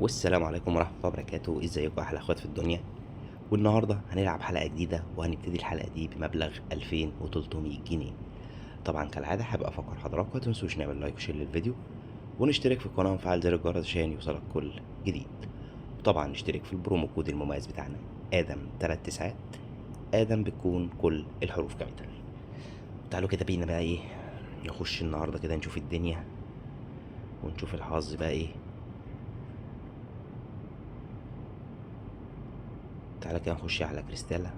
والسلام عليكم ورحمة الله وبركاته. ازيكم احلى اخوات في الدنيا؟ والنهاردة هنلعب حلقة جديدة، وهنبتدي الحلقة دي بمبلغ 2300 جنيه. طبعا كالعادة حابب افكر حضراتكم متنسوش نعمل لايك وشير للفيديو، ونشترك في القناة وفعل زر الجرس عشان يوصلك كل جديد. طبعا نشترك في البرومو كود المميز بتاعنا ادم 3 9. ادم بتكون كل الحروف كابيتال. تعالوا كده بينا بقى ايه، نخش النهاردة كده نشوف الدنيا ونشوف الحظ بقى ايه. تعالى كده نخش على كريستالا.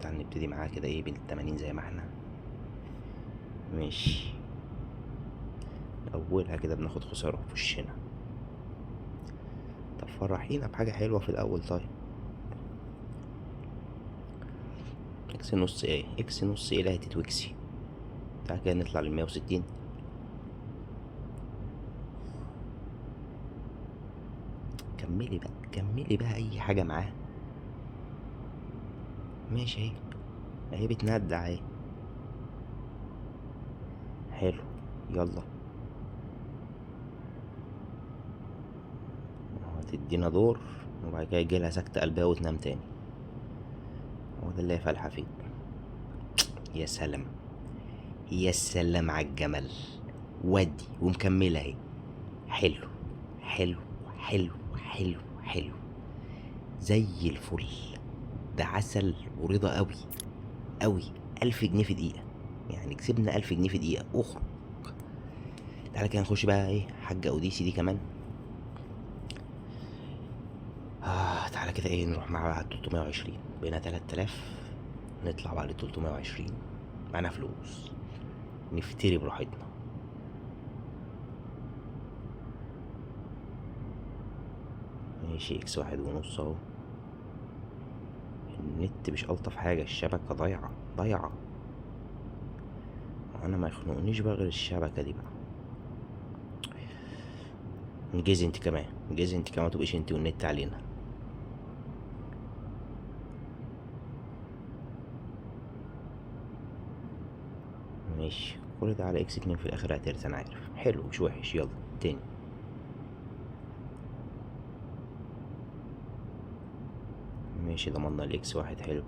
تعال نبتدي معاه كده ايه بال80 زي ما احنا ماشي. اولها كده بناخد خسارة في وشنا. طب فرحينا بحاجة حلوة في الاول. طيب اكس نص ايه، اكس نص ايه، لا هتتوكسي. تعال كده نطلع ل160. كملي بقى كملي بقى اي حاجة معاه. ماشي اهي، اهي بتندع اهي. حلو، يلا هتدينا دور، وبعد كده يجيلها سكتة قلبها وتنام تاني. هو ده اللي هي فالحة فيه. يا سلام، يا سلام على الجمل. ودي ومكملة اهي. حلو حلو حلو حلو حلو، زي الفل. ده عسل ورضا قوي قوي. 1000 جنيه في دقيقة، يعني كسبنا 1000 جنيه في دقيقة. اخرج. تعالى كده نخش بقى ايه حاجة اوديسي دي كمان. تعالى كده ايه نروح مع بعض 320. بقينا 3000، نطلع بقى ل 320. معانا فلوس نفتري براحتنا. ماشي، اكس 1.5 اهو. النت مش الطف حاجة، الشبكة ضايعة ضايعة. انا ما يخنقنيش بقى غير الشبكة دي بقى. انجزي انت كمان، انجزي انت كمان، متبقيش انت والنت علينا. ماشي، كل ده على اكس 2 في الاخر هترس. انا عارف، حلو مش وحش. يلا تاني. ماشي، ضمننا الاكس 1. حلو،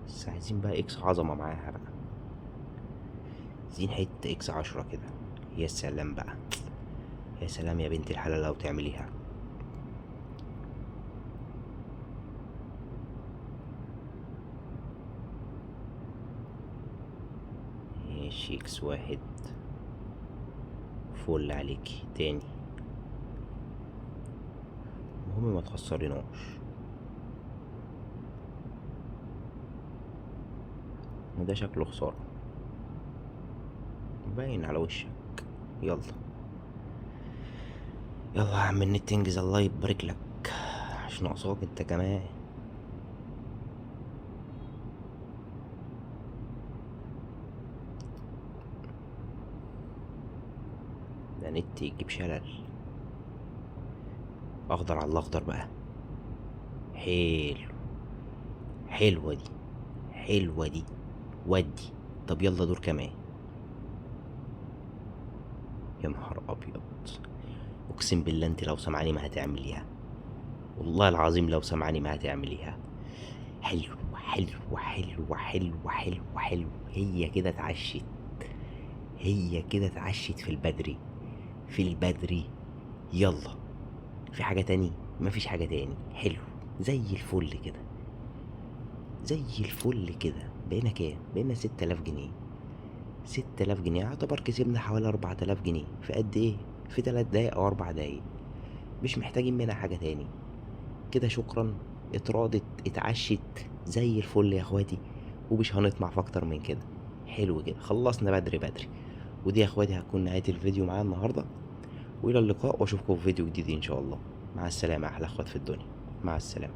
بس عايزين بقى اكس عظمة معاها بقى. عايزين حتة اكس 10 كده. يا سلام بقى، يا سلام يا بنت الحلال لو تعمليها. ماشي، اكس 1. فل عليكي تاني. المهم ما تخسريناش. وده شكله خسارة باين على وشك. يلا يلا يا عم النت انجز، الله يبارك لك. مش ناقصاك انت كمان. ده نت يجيب شلل. اخضر على الاخضر بقى. حلو، حلوة دي، حلوة دي. ودي. طب يلا دور كمان. يا نهار ابيض، اقسم بالله انت لو سمعاني ما هتعمليها. والله العظيم لو سمعاني ما هتعمليها. حلو حلو حلو حلو حلو حلو. هي كده اتعشت، هي كده اتعشت في البدري، في البدري. يلا، في حاجة تاني؟ مفيش حاجة تاني. حلو، زي الفل كده، زي الفل كده. بقينا كام؟ بقينا 6000 جنيه. 6000 جنيه يعتبر كسبنا حوالي 4000 جنيه في قد ايه؟ في 3 دقايق او 4 دقايق. مش محتاجين منها حاجة تاني كده. شكرا، اتراضت، اتعشت زي الفل يا اخواتي. ومش هنطمع في اكتر من كده. حلو كده، خلصنا بدري بدري. ودي يا اخواتي هتكون نهاية الفيديو معايا النهاردة. والى اللقاء، واشوفكم في فيديو جديد ان شاء الله. مع السلامة يا احلى اخوات في الدنيا. مع السلامة.